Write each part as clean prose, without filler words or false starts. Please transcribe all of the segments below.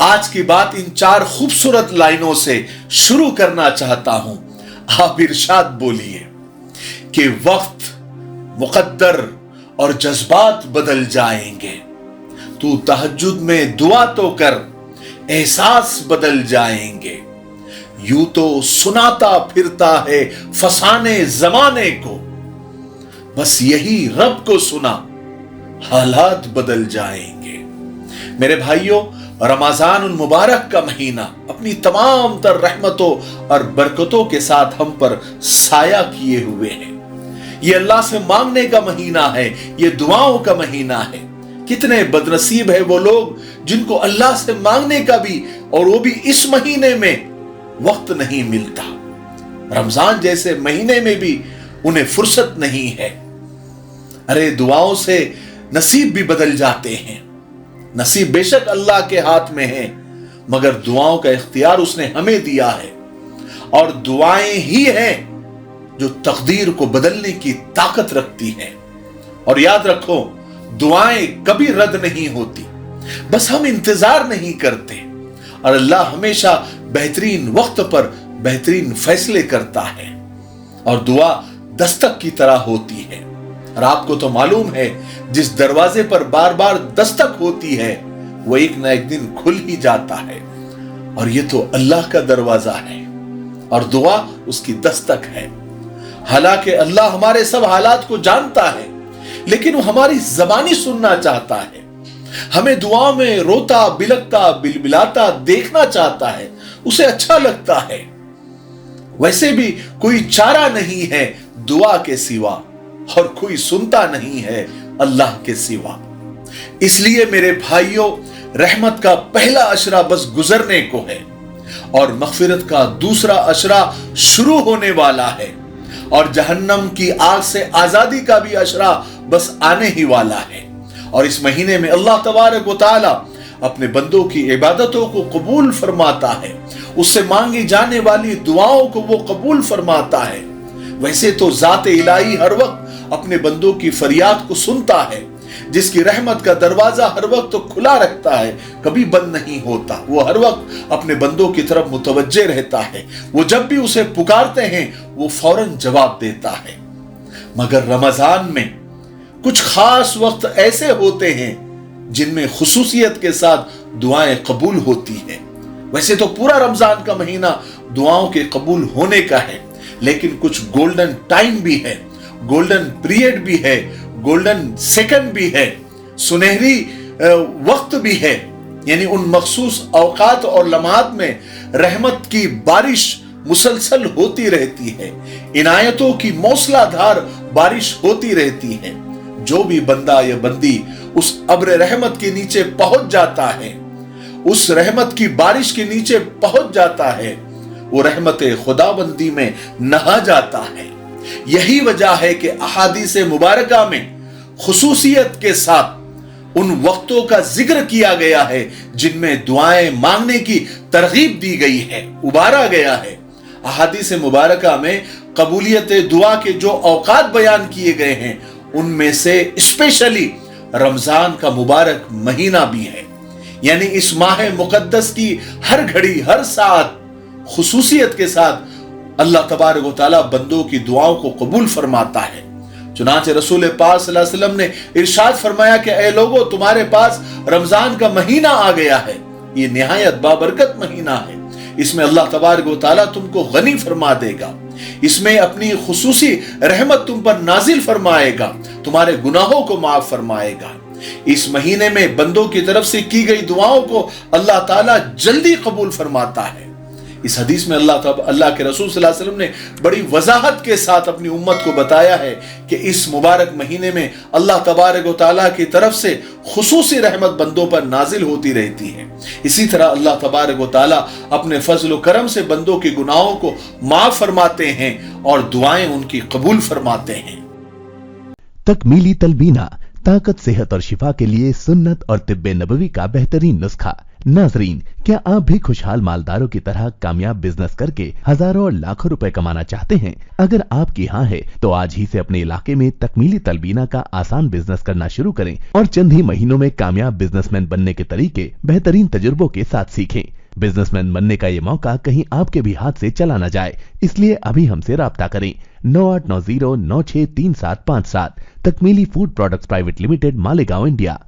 آج کی بات ان 4 خوبصورت لائنوں سے شروع کرنا چاہتا ہوں۔ آپ ارشاد بولیے کہ وقت، مقدر اور جذبات بدل جائیں گے، تو تہجد میں دعا تو کر، احساس بدل جائیں گے۔ یوں تو سناتا پھرتا ہے فسانے زمانے کو، بس یہی رب کو سنا، حالات بدل جائیں گے۔ میرے بھائیوں، رمضان المبارک کا مہینہ اپنی تمام تر رحمتوں اور برکتوں کے ساتھ ہم پر سایہ کیے ہوئے ہیں۔ یہ اللہ سے مانگنے کا مہینہ ہے، یہ دعاؤں کا مہینہ ہے۔ کتنے بدنصیب ہے وہ لوگ جن کو اللہ سے مانگنے کا بھی، اور وہ بھی اس مہینے میں، وقت نہیں ملتا۔ رمضان جیسے مہینے میں بھی انہیں فرصت نہیں ہے۔ ارے دعاؤں سے نصیب بھی بدل جاتے ہیں۔ نصیب بے شک اللہ کے ہاتھ میں ہے، مگر دعاؤں کا اختیار اس نے ہمیں دیا ہے، اور دعائیں ہی ہیں جو تقدیر کو بدلنے کی طاقت رکھتی ہیں۔ اور یاد رکھو، دعائیں کبھی رد نہیں ہوتی، بس ہم انتظار نہیں کرتے، اور اللہ ہمیشہ بہترین وقت پر بہترین فیصلے کرتا ہے، اور دعا دستک کی طرح ہوتی ہے۔ اور آپ کو تو معلوم ہے، جس دروازے پر بار بار دستک ہوتی ہے وہ ایک نہ ایک دن کھل ہی جاتا ہے، اور یہ تو اللہ کا دروازہ ہے، اور دعا اس کی دستک ہے۔ حالانکہ اللہ ہمارے سب حالات کو جانتا ہے، لیکن وہ ہماری زبانی سننا چاہتا ہے، ہمیں دعا میں روتا بلکتا بلبلاتا دیکھنا چاہتا ہے، اسے اچھا لگتا ہے۔ ویسے بھی کوئی چارہ نہیں ہے دعا کے سوا، اور کوئی سنتا نہیں ہے اللہ کے سوا۔ اس لیے میرے بھائیوں، رحمت کا پہلا عشرہ بس گزرنے کو ہے، اور مغفرت کا دوسرا عشرہ شروع ہونے والا ہے، اور جہنم کی آگ سے آزادی کا بھی عشرہ بس آنے ہی والا ہے۔ اور اس مہینے میں اللہ تبارک و تعالی اپنے بندوں کی عبادتوں کو قبول فرماتا ہے، اس سے مانگی جانے والی دعاؤں کو وہ قبول فرماتا ہے۔ ویسے تو ذات الہی ہر وقت اپنے بندوں کی فریاد کو سنتا ہے، جس کی رحمت کا دروازہ ہر وقت کھلا رکھتا ہے، کبھی بند نہیں ہوتا۔ وہ ہر وقت اپنے بندوں کی طرف متوجہ رہتا ہے، وہ جب بھی اسے پکارتے ہیں وہ فوراً جواب دیتا ہے۔ مگر رمضان میں کچھ خاص وقت ایسے ہوتے ہیں جن میں خصوصیت کے ساتھ دعائیں قبول ہوتی ہیں۔ ویسے تو پورا رمضان کا مہینہ دعاؤں کے قبول ہونے کا ہے، لیکن کچھ گولڈن ٹائم بھی ہے، گولڈن پیریڈ بھی ہے، گولڈن سیکنڈ بھی ہے، سنہری وقت بھی ہے، یعنی ان مخصوص اوقات اور لمحات میں رحمت کی بارش مسلسل ہوتی رہتی ہے، عنایتوں کی موسلا دھار بارش ہوتی رہتی ہے۔ جو بھی بندہ یا بندی اس ابر رحمت کے نیچے پہنچ جاتا ہے، اس رحمت کی بارش کے نیچے پہنچ جاتا ہے، وہ رحمت خدا بندی میں نہا جاتا ہے۔ یہی وجہ ہے کہ احادیث مبارکہ میں خصوصیت کے ساتھ ان وقتوں کا ذکر کیا گیا ہے جن میں دعائیں مانگنے کی ترغیب دی گئی ہے، ابھارا گیا ہے۔ احادیث مبارکہ میں قبولیت دعا کے جو اوقات بیان کیے گئے ہیں، ان میں سے اسپیشلی رمضان کا مبارک مہینہ بھی ہے۔ یعنی اس ماہ مقدس کی ہر گھڑی، ہر ساعت خصوصیت کے ساتھ اللہ تبارک و تعالیٰ بندوں کی دعاؤں کو قبول فرماتا ہے۔ چنانچہ رسول پاک صلی اللہ علیہ وسلم نے ارشاد فرمایا کہ اے لوگو، تمہارے پاس رمضان کا مہینہ آ گیا ہے، یہ نہایت بابرکت مہینہ ہے، اس میں اللہ تبارک و تعالیٰ تم کو غنی فرما دے گا، اس میں اپنی خصوصی رحمت تم پر نازل فرمائے گا، تمہارے گناہوں کو معاف فرمائے گا۔ اس مہینے میں بندوں کی طرف سے کی گئی دعاؤں کو اللہ تعالیٰ جلدی قبول فرماتا ہے۔ اس حدیث میں اللہ کے رسول صلی اللہ علیہ وسلم نے بڑی وضاحت کے ساتھ اپنی امت کو بتایا ہے کہ اس مبارک مہینے میں اللہ تبارک و تعالیٰ کی طرف سے خصوصی رحمت بندوں پر نازل ہوتی رہتی ہے۔ اسی طرح اللہ تبارک و تعالیٰ اپنے فضل و کرم سے بندوں کے گناہوں کو معاف فرماتے ہیں اور دعائیں ان کی قبول فرماتے ہیں۔ تکمیلی تلبینہ، طاقت، صحت اور شفا کے لیے سنت اور طب نبوی کا بہترین نسخہ नाज़रीन, क्या आप भी खुशहाल मालदारों की तरह कामयाब बिजनेस करके हजारों और लाखों रुपए कमाना चाहते हैं? अगर आपकी हाँ है तो आज ही से अपने इलाके में तकमीली तलबीना का आसान बिजनेस करना शुरू करें और चंद ही महीनों में कामयाब बिजनेसमैन बनने के तरीके बेहतरीन तजुर्बों के साथ सीखें। बिजनेसमैन बनने का ये मौका कहीं आपके भी हाथ से चला न जाए, इसलिए अभी हमसे राब्ता करें 9890963757। Takmili food products private limited, Malegaon, India.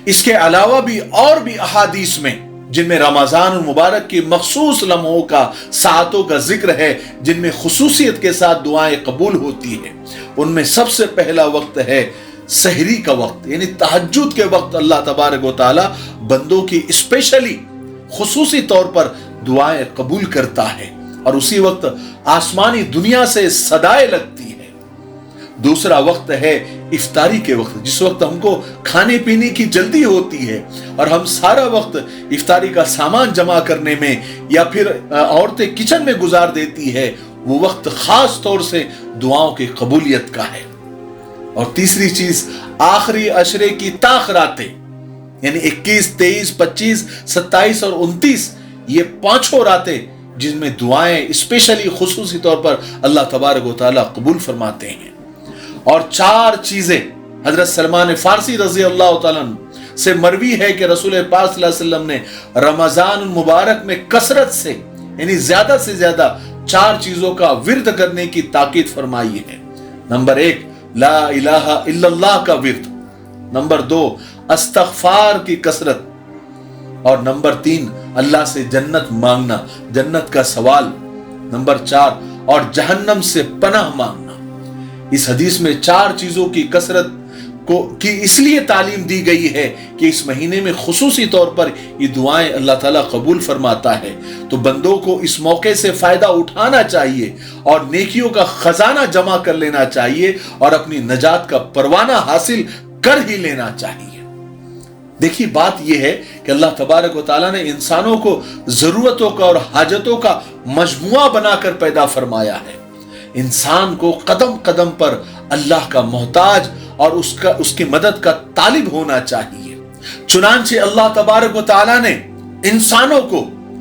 इसके अलावा भी और भी अहादीस में जिनमें रमजान मुबारक के मखसूस लम्हों का, सातों का जिक्र है जिनमें खुसूसियत के साथ दुआएं कबूल होती है, उनमें सबसे पहला वक्त है सहरी का वक्त, यानी तहज्जुद के वक्त अल्लाह तबारक व तआला बंदों की स्पेशली खुसूसी तौर पर दुआएं कबूल करता है और उसी वक्त आसमानी दुनिया से सदाएं लगती है। दूसरा वक्त है इफ्तारी के वक्त, जिस वक्त हमको खाने पीने की जल्दी होती है और हम सारा वक्त इफ्तारी का सामान जमा करने में या फिर औरतें किचन में गुजार देती है, वो वक्त खास तौर से दुआओं की कबूलियत का है। और तीसरी चीज आखिरी अशरे की ताखरातें, यानी 21, 23, 25, 27 और 29, ये पांचों रातें जिनमें दुआएं स्पेशली खुसूसी तौर पर अल्लाह तबारक व तआला कबूल फरमाते हैं। और चार चीजें हजरत सलमान फारसी रजी अल्लाह तआला अन्हु से मरवी है कि रसूल पाक सल्लल्लाहु अलैहि वसल्लम ने रमजान मुबारक में कसरत से, यानी ज्यादा से ज्यादा चार चीजों का विर्द करने की ताकीद फरमाई है। नंबर 1 ला इलाहा इल्लल्लाह का विर्द, नंबर 2 अस्तगफार की कसरत, और नंबर 3 अल्लाह से जन्नत मांगना, जन्नत का सवाल, नंबर 4 और जहन्नम से पनाह मांगना। इस हदीस में चार चीजों की कसरत की इसलिए तालीम दी गई है कि इस महीने में खुसूसी तौर पर ये दुआएं अल्लाह ताला कबूल फरमाता है, तो बंदों को इस मौके से फायदा उठाना चाहिए और नेकियों का खजाना जमा कर लेना चाहिए और अपनी नजात का परवाना हासिल कर ही लेना चाहिए। देखिए, बात यह है कि अल्लाह तबारक व तआला ने इंसानों को जरूरतों का और हाजतों का मजमुआ बनाकर पैदा फरमाया है। इंसान को कदम कदम पर अल्लाह का मोहताज और उसकी मदद का तालिब होना चाहिए। चुनांचे अल्लाह तबारक व तआला ने इंसानों को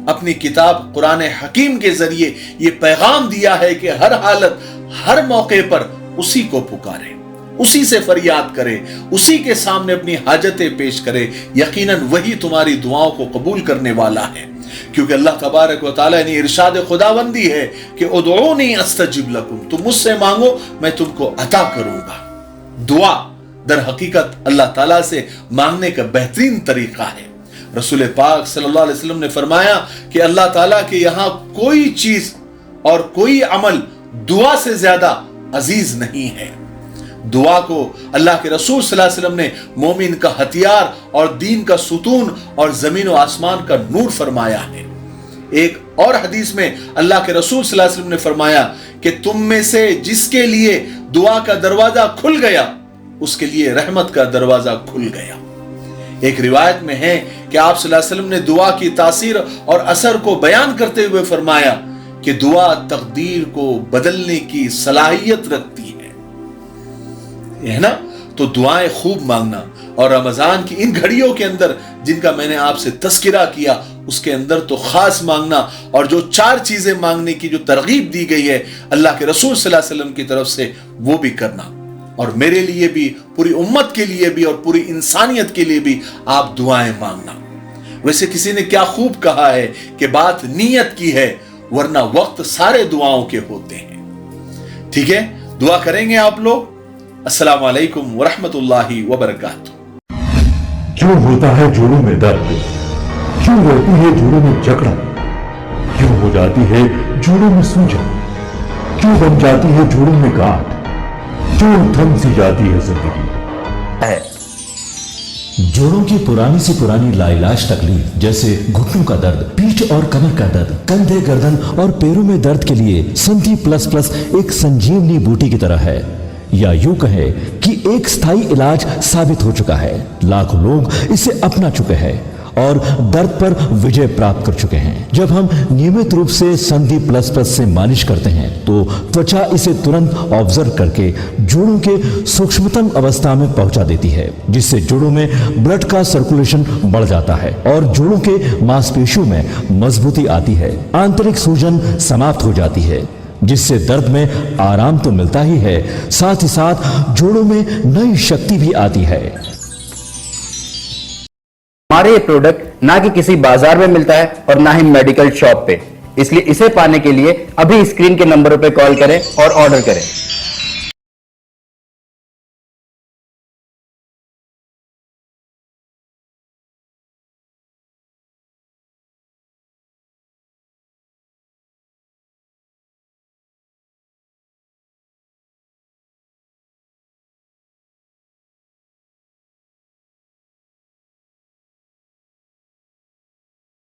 अपनी किताब कुरान हकीम के जरिए ये पैगाम दिया है कि हर हालत, हर मौके पर उसी को पुकारे, उसी से फरियाद करे, उसी के सामने अपनी हाजतें पेश करे। यकीनन वही तुम्हारी दुआओं को कबूल करने वाला है, क्योंकि अल्लाह तबारक व तआला ने इरशाद खुदाबंदी है कि उदऊनी अस्तजिब लकुम, तुम मुझसे मांगो मैं तुमको अता करूंगा। दुआ दर हकीकत अल्लाह ताला से मांगने का बेहतरीन तरीका है। रसूल पाक सल्लल्लाहु अलैहि वसल्लम ने फरमाया कि अल्लाह ताला के यहां कोई चीज और कोई अमल दुआ से ज्यादा अजीज नहीं है। दुआ को अल्लाह के रसूल सल्लल्लाहु अलैहि वसल्लम ने मोमिन का हथियार और दीन का सुतून और जमीन और आसमान का नूर फरमाया है। एक और हदीस में अल्लाह के रसूल सल्लल्लाहु अलैहि वसल्लम ने फरमाया कि तुम में से जिसके लिए दुआ का दरवाजा खुल गया उसके लिए रहमत का दरवाजा खुल गया। एक रिवायत में है कि आप सल्लल्लाहु अलैहि वसल्लम ने दुआ की तासीर और असर को बयान करते हुए फरमाया कि दुआ तकदीर को बदलने की सलाहियत रखती है ना। तो दुआएं खूब मांगना, और रमजान की इन घड़ियों के अंदर जिनका मैंने आपसे तस्किरा किया उसके अंदर तो खास मांगना, और जो चार चीजें मांगने की जो तरगीब दी गई है अल्लाह के रसूल सल्लल्लाहु अलैहि वसल्लम की तरफ से, वो भी करना। और मेरे लिए भी, पूरी उम्मत के लिए भी और पूरी इंसानियत के लिए भी आप दुआएं मांगना। वैसे किसी ने क्या खूब कहा है कि बात नीयत की है, वरना वक्त सारे दुआओं के होते हैं। ठीक है, दुआ करेंगे आप लोग। अस्सलामु अलैकुम वरहमतुल्लाहि वबरकातुहू। क्यों होता है जोड़ों में दर्द, क्यों रहती है जोड़ों में जकड़न, क्यों हो जाती है जोड़ों में सूजन, क्यों बन जाती है जोड़ों में गांठ, क्यों थम सी जाती है जिंदगी। जोड़ों की पुरानी से पुरानी लाइलाज तकलीफ जैसे घुटनों का दर्द, पीठ और कमर का दर्द, कंधे, गर्दन और पैरों में दर्द के लिए संधि प्लस प्लस एक संजीवनी बूटी की तरह है, या यूं कहे कि एक स्थायी इलाज साबित हो चुका है। लाखों लोग इसे अपना चुके हैं और दर्द पर विजय प्राप्त कर चुके हैं। जब हम नियमित रूप से संधि प्लस प्लस से मालिश करते हैं तो त्वचा इसे तुरंत ऑब्जर्व करके जोड़ों के सूक्ष्मतम अवस्था में पहुंचा देती है, जिससे जोड़ों में ब्लड का सर्कुलेशन बढ़ जाता है और जोड़ों के मांसपेशियों में मजबूती आती है। आंतरिक सूजन समाप्त हो जाती है, जिससे दर्द में आराम तो मिलता ही है, साथ ही साथ जोड़ों में नई शक्ति भी आती है। हमारे ये प्रोडक्ट ना कि किसी बाजार में मिलता है और ना ही मेडिकल शॉप पे, इसलिए इसे पाने के लिए अभी स्क्रीन के नंबरों पे कॉल करें और ऑर्डर करें।